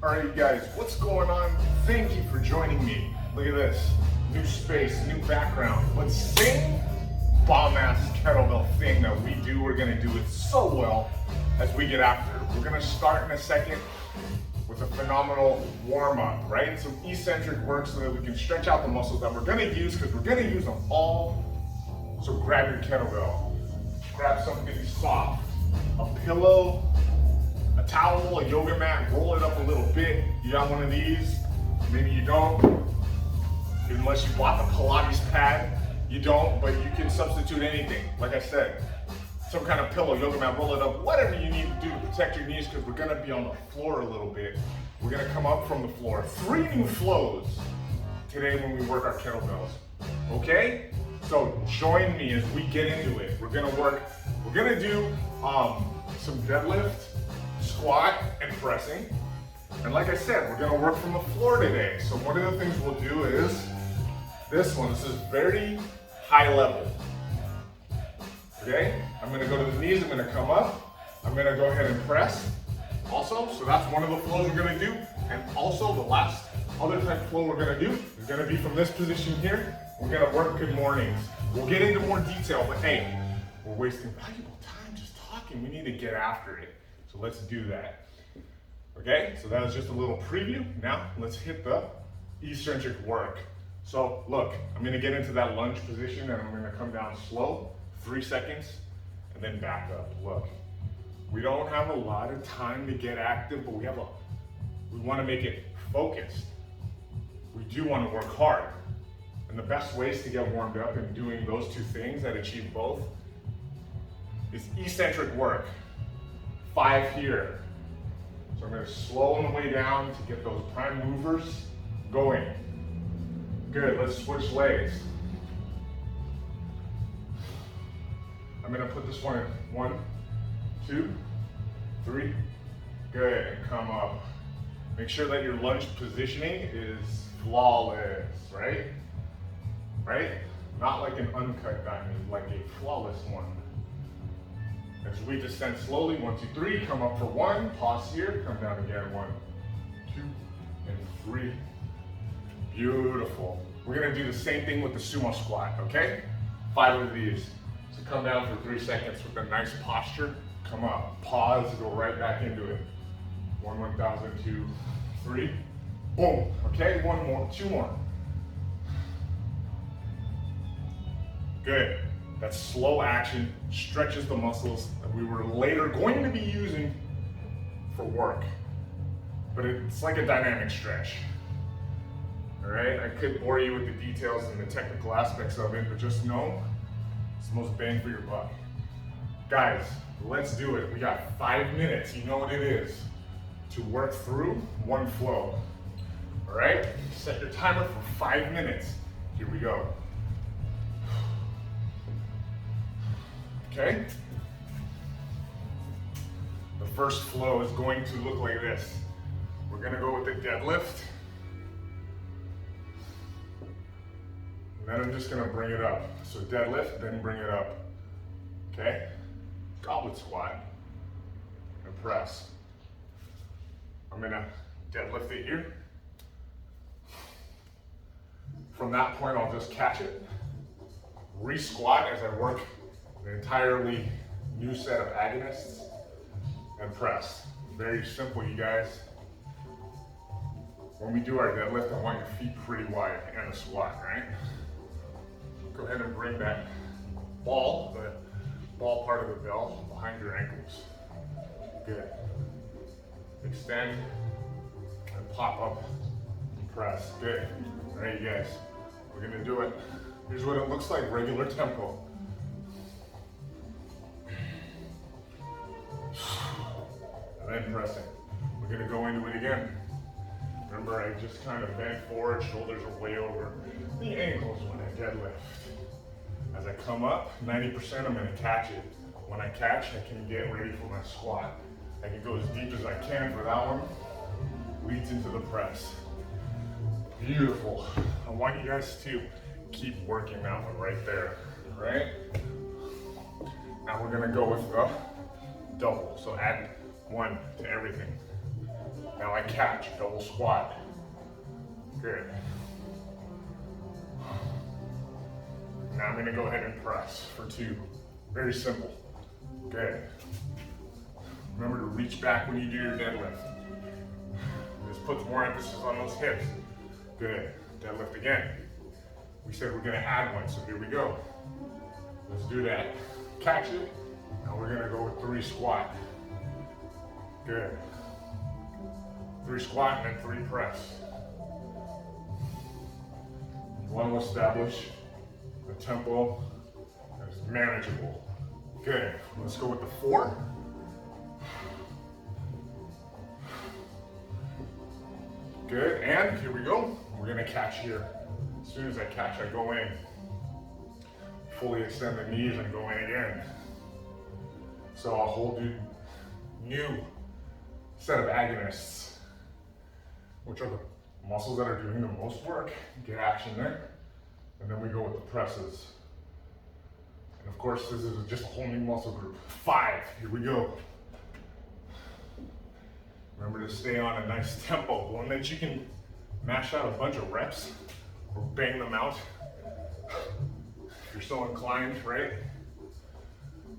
All right, you guys, what's going on? Thank you for joining me. Look at this, new space, new background, but same bomb-ass kettlebell thing that we do, we're gonna do it so well as we get after it. We're gonna start in a second with a phenomenal warm-up, right? Some eccentric work so that we can stretch out the muscles that we're gonna use, because we're gonna use them all. So grab your kettlebell, grab something soft, a pillow, a towel, a yoga mat, roll it up a little bit. You got one of these? Maybe you don't, unless you bought the Pilates pad. You don't, but you can substitute anything. Like I said, some kind of pillow, yoga mat, roll it up, whatever you need to do to protect your knees, because we're gonna be on the floor a little bit. We're gonna come up from the floor. 3 new flows today when we work our kettlebells, okay? So join me as we get into it. We're gonna do some deadlift, squat, and pressing. And like I said, we're gonna work from the floor today. So one of the things we'll do is this one. This is very high level. Okay? I'm gonna go to the knees, I'm gonna come up, I'm gonna go ahead and press. Also, so that's one of the flows we're gonna do. And also the last other type of flow we're gonna do is gonna be from this position here. We're gonna work good mornings. We'll get into more detail, but hey, we're wasting valuable time just talking. We need to get after it. So let's do that. Okay, so that was just a little preview. Now let's hit the eccentric work. So look, I'm gonna get into that lunge position and I'm gonna come down slow, 3 seconds, and then back up. Look, we don't have a lot of time to get active, but we wanna make it focused. We do wanna work hard. And the best ways to get warmed up and doing those two things that achieve both is eccentric work. 5 here. So I'm gonna slow on the way down to get those prime movers going. Good, let's switch legs. I'm gonna put this one in 1, 2, 3. Good, and come up. Make sure that your lunge positioning is flawless, right? Right? Not like an uncut diamond, like a flawless one. As we descend slowly, 1, 2, 3, come up for 1, pause here, come down again, 1, 2, and 3. Beautiful. We're gonna do the same thing with the sumo squat, okay? 5 of these. So come down for 3 seconds with a nice posture, come up, pause, go right back into it. 1, 1,000, 2, 3, boom. Okay, 1 more, 2 more. Good. That slow action stretches the muscles that we were later going to be using for work. But it's like a dynamic stretch. All right, I could bore you with the details and the technical aspects of it, but just know it's the most bang for your buck. Guys, let's do it. We got 5 minutes, you know what it is, to work through one flow. All right, set your timer for 5 minutes. Here we go. Okay? The first flow is going to look like this. We're gonna go with the deadlift. And then I'm just gonna bring it up. So deadlift, then bring it up. Okay? Goblet squat and press. I'm gonna deadlift it here. From that point, I'll just catch it, re-squat as I work an entirely new set of agonists, and press. Very simple, you guys. When we do our deadlift, I want your feet pretty wide and a squat, right? Go ahead and bring that ball, the ball part of the bell, behind your ankles. Good. Extend and pop up and press. Good. All right, you guys, we're gonna do it. Here's what it looks like, regular tempo. And then pressing. We're gonna go into it again. Remember, I just kind of bent forward, shoulders are way over the ankles when I deadlift. As I come up, 90% I'm gonna catch it. When I catch, I can get ready for my squat. I can go as deep as I can for that one. Leads into the press. Beautiful. I want you guys to keep working that one right there, right? Now we're gonna go with the double. So add 1 to everything. Now I catch, double squat. Good. Now I'm gonna go ahead and press for 2. Very simple. Good. Remember to reach back when you do your deadlift. This puts more emphasis on those hips. Good. Deadlift again. We said we're gonna add one, so here we go. Let's do that. Catch it. Now we're gonna go with 3 squat. Good. 3 squat and then 3 press. You want to establish a tempo that is manageable. Good. Let's go with the 4. Good, and here we go. We're gonna catch here. As soon as I catch, I go in. Fully extend the knees and go in again. So I'll hold you new set of agonists, which are the muscles that are doing the most work. Get action there. And then we go with the presses. And of course, this is just a whole new muscle group. 5, here we go. Remember to stay on a nice tempo, one that you can mash out a bunch of reps or bang them out. If you're so inclined, right?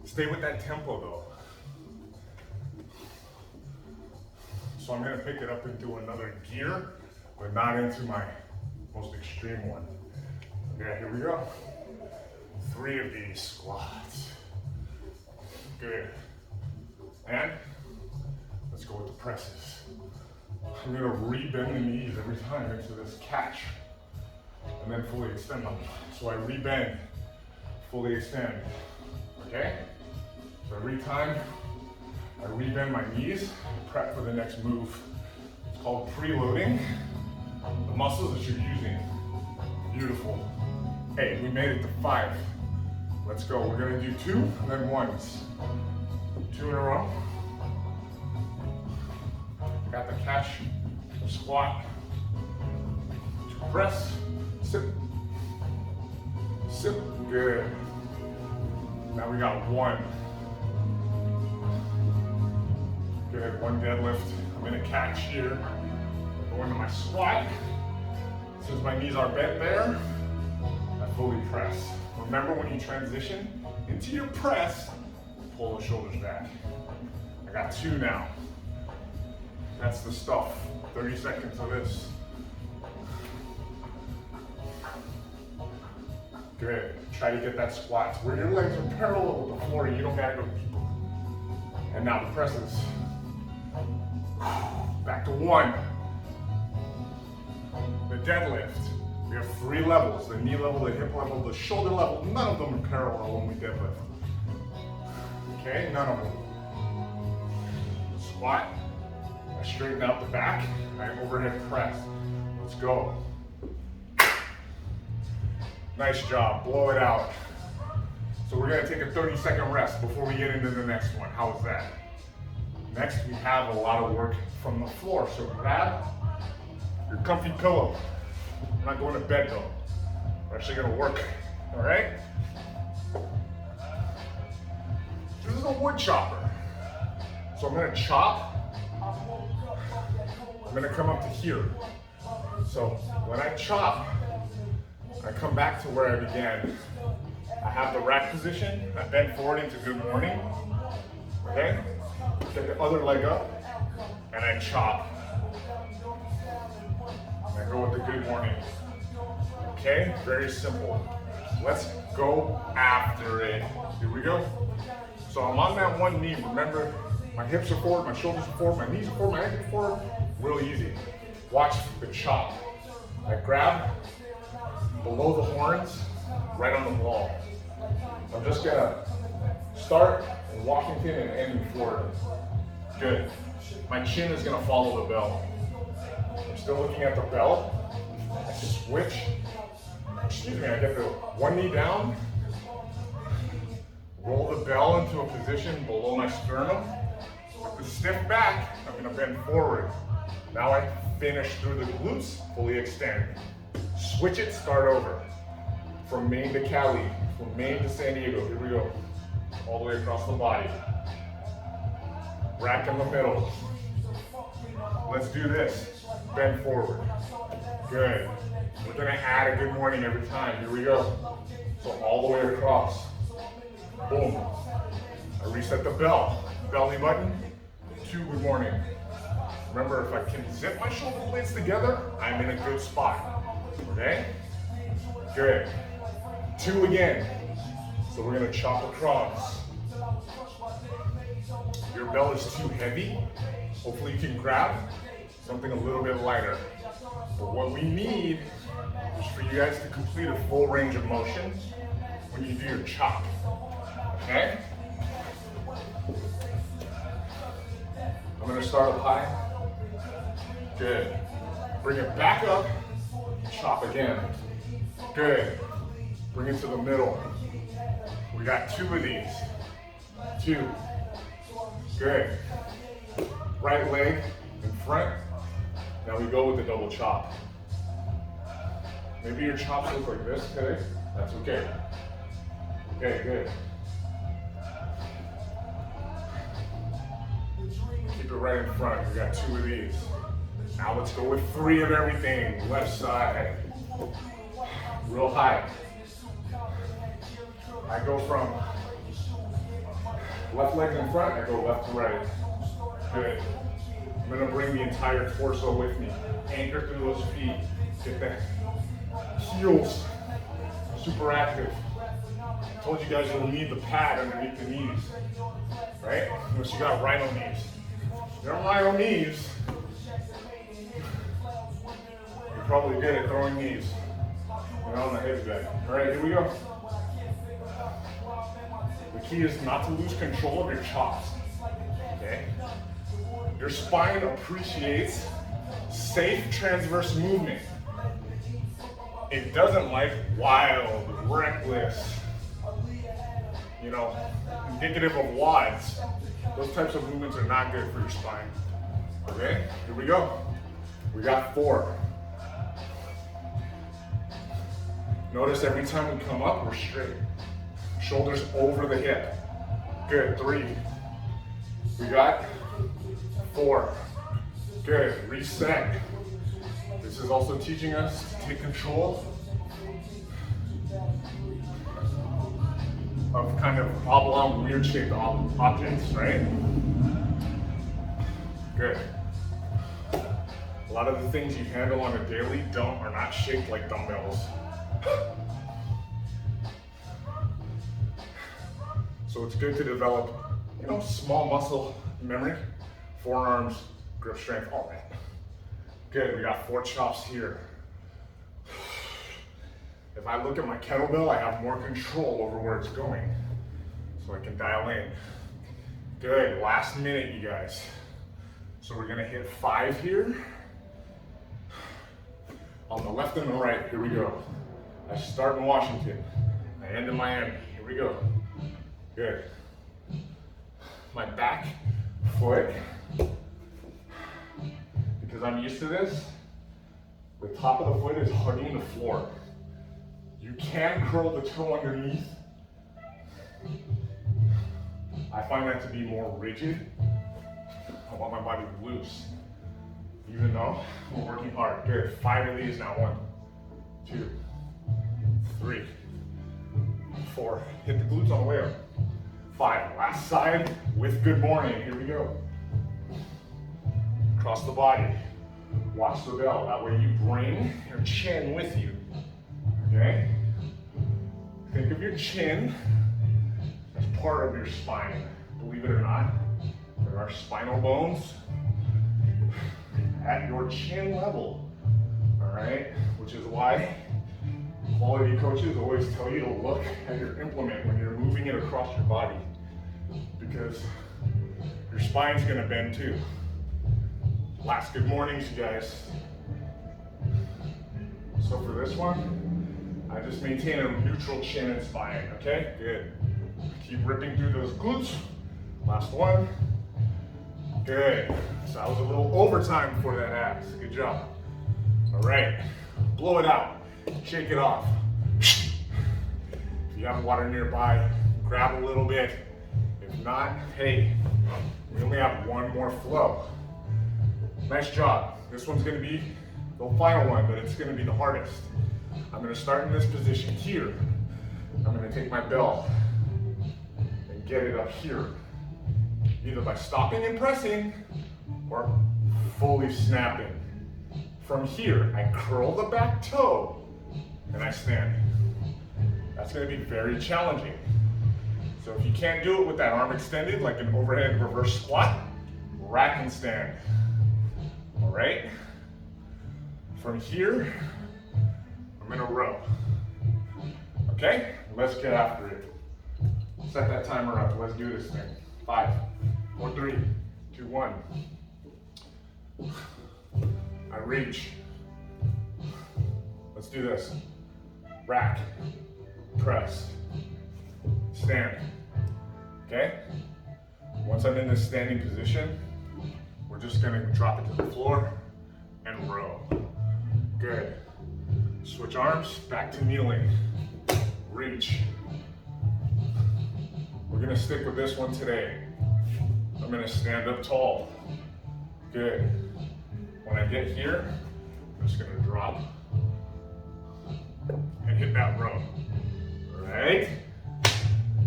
Stay with that tempo though. So I'm gonna pick it up into another gear, but not into my most extreme one. Okay, here we go. 3 of these squats. Good. And let's go with the presses. I'm gonna rebend the knees every time into this catch and then fully extend them. So I rebend, fully extend, okay? So every time I rebend my knees, prep for the next move. It's called preloading the muscles that you're using. Beautiful. Hey, we made it to 5. Let's go. We're gonna do 2 and then 1s. 2 in a row. Got the catch, the squat, 2 press, sit, sit, good. Now we got 1. Good, 1 deadlift. I'm gonna catch here. Go into my squat. Since my knees are bent there, I fully press. Remember when you transition into your press, pull the shoulders back. I got 2 now. That's the stuff. 30 seconds of this. Good. Try to get that squat to where your legs are parallel with the floor. You don't gotta go deeper. And now the presses. Back to 1. The deadlift. We have 3 levels. The knee level, the hip level, the shoulder level. None of them are parallel when we deadlift. Okay, none of them. Squat. I straighten out the back, I overhead press. Let's go. Nice job, blow it out. So we're gonna take a 30-second rest before we get into the next one. How was that? Next, we have a lot of work from the floor. So grab your comfy pillow. I'm not going to bed though. We're actually gonna work, all right? This is a wood chopper. So I'm gonna chop. I'm gonna come up to here. So when I chop, I come back to where I began. I have the rack position, I bend forward into good morning, okay? Get the other leg up, and I chop. And I go with the good morning. Okay, very simple. Let's go after it. Here we go. So I'm on that 1 knee, remember, my hips are forward, my shoulders are forward, my knees are forward, my ankles are forward. Real easy. Watch the chop. I grab below the horns, right on the wall. I'm just gonna start walking in and ending forward. Good. My chin is gonna follow the bell. I'm still looking at the bell. I switch. Excuse me, I get the 1 knee down, roll the bell into a position below my sternum. With the stiff back, I'm gonna bend forward. Now I finish through the glutes, fully extend. Switch it, start over. From Maine to Cali, from Maine to San Diego, here we go. All the way across the body. Rack in the middle. Let's do this. Bend forward. Good. We're gonna add a good morning every time. Here we go. So all the way across. Boom. I reset the bell. Belly button. 2, good morning. Remember, if I can zip my shoulder blades together, I'm in a good spot. Okay? Good. 2 again. So we're gonna chop across. Your bell is too heavy. Hopefully you can grab something a little bit lighter. But what we need is for you guys to complete a full range of motion when you do your chop. Okay? I'm gonna start up high. Good. Bring it back up. Chop again. Good. Bring it to the middle. We got 2 of these. 2. Good. Right leg in front. Now we go with the double chop. Maybe your chops look like this today. That's okay. Okay, good. Keep it right in front. We got 2 of these. Now let's go with 3 of everything. Left side. Real high. I go from left leg in front, I go left to right. Good. I'm gonna bring the entire torso with me. Anchor through those feet. Get the heels super active. I told you guys you'll need the pad underneath the knees. Right? Unless you got rhino knees. If you don't rhino knees, you're probably good at throwing knees. And on the head back. Alright, here we go. The key is not to lose control of your chops. Okay? Your spine appreciates safe transverse movement. It doesn't like wild, reckless, indicative of wads. Those types of movements are not good for your spine. Okay, here we go. We got 4. Notice every time we come up, we're straight. Shoulders over the hip. Good, 3. We got 4. Good, reset. This is also teaching us to take control of kind of oblong, weird shaped objects, right? Good. A lot of the things you handle on a daily are not shaped like dumbbells. So it's good to develop, small muscle memory, forearms, grip strength, all that. Good, we got 4 chops here. If I look at my kettlebell, I have more control over where it's going. So I can dial in. Good, last minute, you guys. So we're gonna hit 5 here. On the left and the right, here we go. I start in Washington, I end in Miami, here we go. Good. My back foot, because I'm used to this, the top of the foot is hugging the floor. You can curl the toe underneath. I find that to be more rigid. I want my body loose, even though we're working hard. Good, 5 of these now. 1, 2, 3, 4. Hit the glutes on the way up. 5, last side with good morning. Here we go. Across the body. Watch the bell. That way you bring your chin with you. Okay? Think of your chin as part of your spine. Believe it or not, there are spinal bones at your chin level. All right? Which is why quality coaches always tell you to look at your implement when you're moving it across your body, because your spine's gonna bend too. Last good mornings, you guys. So for this one, I just maintain a neutral chin and spine, okay? Good. Keep ripping through those glutes. Last one. Good. So that was a little overtime for that ass. Good job. All right, blow it out. Shake it off. If you have water nearby, grab a little bit. If not, hey, we only have 1 more flow. Nice job. This one's gonna be the final one, but it's gonna be the hardest. I'm gonna start in this position here. I'm gonna take my bell and get it up here, either by stopping and pressing or fully snapping. From here, I curl the back toe and I stand. That's gonna be very challenging. So if you can't do it with that arm extended, like an overhead reverse squat, rack and stand. All right? From here, I'm gonna row. Okay? Let's get after it. Set that timer up. Let's do this thing. 5, 4, 3, 2, 1. I reach. Let's do this. Rack, press, stand. Okay? Once I'm in this standing position, we're just gonna drop it to the floor and row. Good. Switch arms, back to kneeling. Reach. We're gonna stick with this one today. I'm gonna stand up tall. Good. When I get here, I'm just gonna drop and hit that row. All right?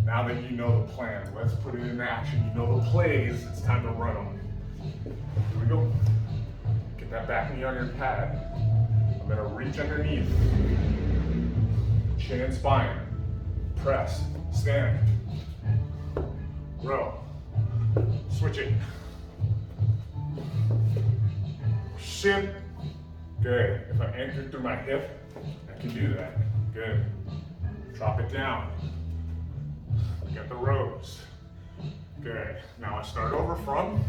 Now that you know the plan, let's put it into action. You know the plays, it's time to run them. Here we go. Get that back knee on your pad. I'm gonna reach underneath. Chin and spine. Press, stand. Row. Switch it. Shift. Good. If I anchor through my hip, I can do that. Good. Drop it down. Get the rows. Good. Now I start over from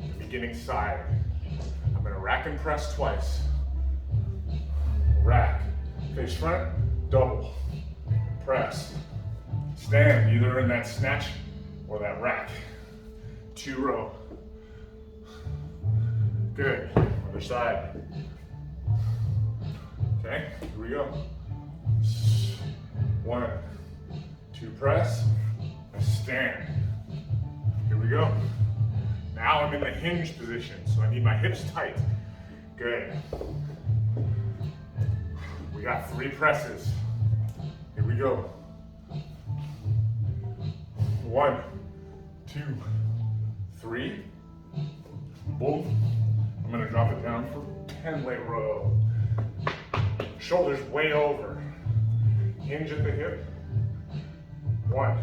the beginning side. I'm gonna rack and press twice. Rack. Face front, double. Press. Stand, either in that snatch or that rack. 2 row. Good. Other side. Okay, here we go. 1, 2 press, I stand. Here we go. Now I'm in the hinge position, so I need my hips tight. Good. We got 3 presses. Here we go. 1, 2, 3. Boom. I'm gonna drop it down for 10 leg row. Shoulders way over. Hinge at the hip. 1,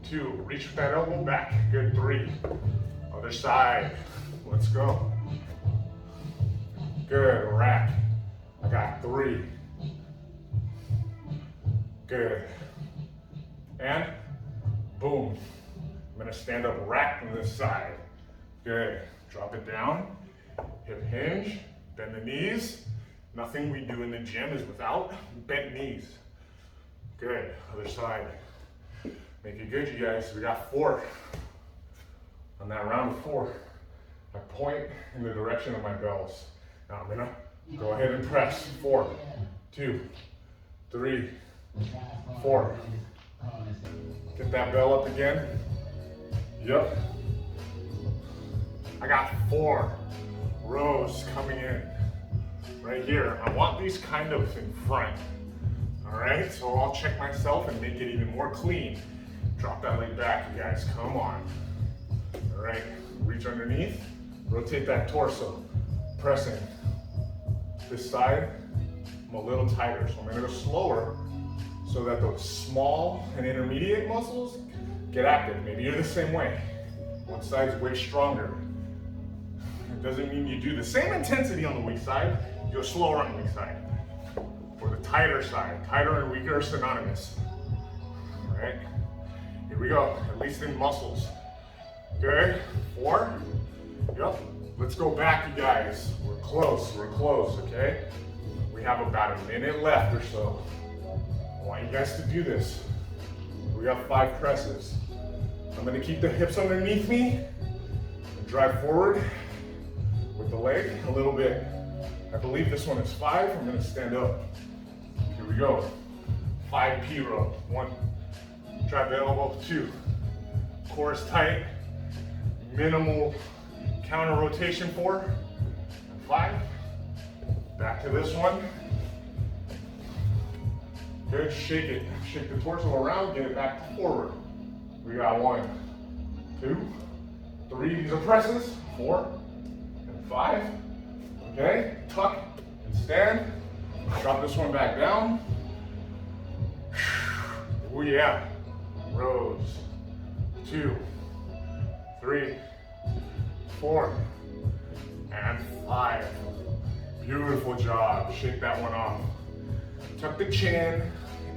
2, reach with that elbow back. Good, 3. Other side. Let's go. Good, rack. I got 3. Good. And boom. I'm gonna stand up, rack from this side. Good. Drop it down. Hip hinge. Bend the knees. Nothing we do in the gym is without bent knees. Good. Other side. Make it good, you guys. We got 4. On that round of 4, I point in the direction of my bells. Now I'm gonna go ahead and press. 4, 2, 3, 4. Get that bell up again. Yep. I got 4 rows coming in. Right here. I want these kind of in front. All right, so I'll check myself and make it even more clean. Drop that leg back, you guys, come on. All right, reach underneath, rotate that torso, pressing. This side, I'm a little tighter, so I'm gonna go slower so that those small and intermediate muscles get active. Maybe you're the same way. One side's way stronger. It doesn't mean you do the same intensity on the weak side, you go slower on the weak side. For the tighter side, tighter and weaker are synonymous. All right, here we go, at least in muscles. Good, 4, yep. Let's go back, you guys. We're close, okay? We have about a minute left or so. I want you guys to do this. We got 5 presses. I'm gonna keep the hips underneath me and drive forward with the leg a little bit. I believe this one is 5. I'm gonna stand up. Here we go. 5 P row. 1, drive the elbow. 2, core is tight. Minimal Counter rotation 4 and 5. Back to this one. Good, shake it. Shake the torso around, get it back to forward. We got 1, 2, 3, these are presses, 4 and 5. Okay, tuck and stand. Drop this one back down. Oh yeah. Rows. 2, 3, 4, and 5. Beautiful job. Shake that one off. Tuck the chin.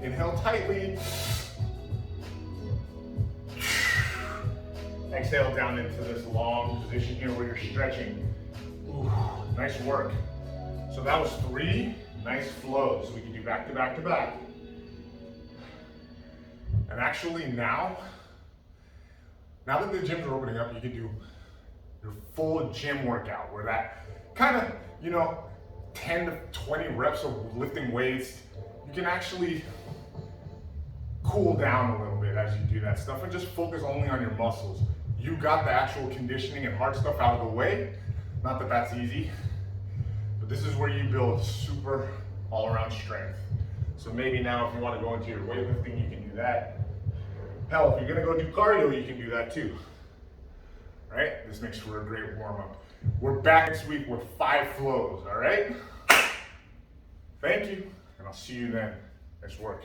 Inhale tightly. Exhale down into this long position here where you're stretching. Ooh, nice work. So that was 3 nice flows. We can do back to back to back. And actually now that the gyms are opening up, you can do your full gym workout where that kind of, 10 to 20 reps of lifting weights, you can actually cool down a little bit as you do that stuff and just focus only on your muscles. You got the actual conditioning and hard stuff out of the way. Not that that's easy, but this is where you build super all-around strength. So maybe now if you want to go into your weightlifting, you can do that. Hell, if you're gonna go do cardio, you can do that too. Right? This makes for a great warm-up. We're back next week with 5 flows, all right? Thank you, and I'll see you then. Nice work.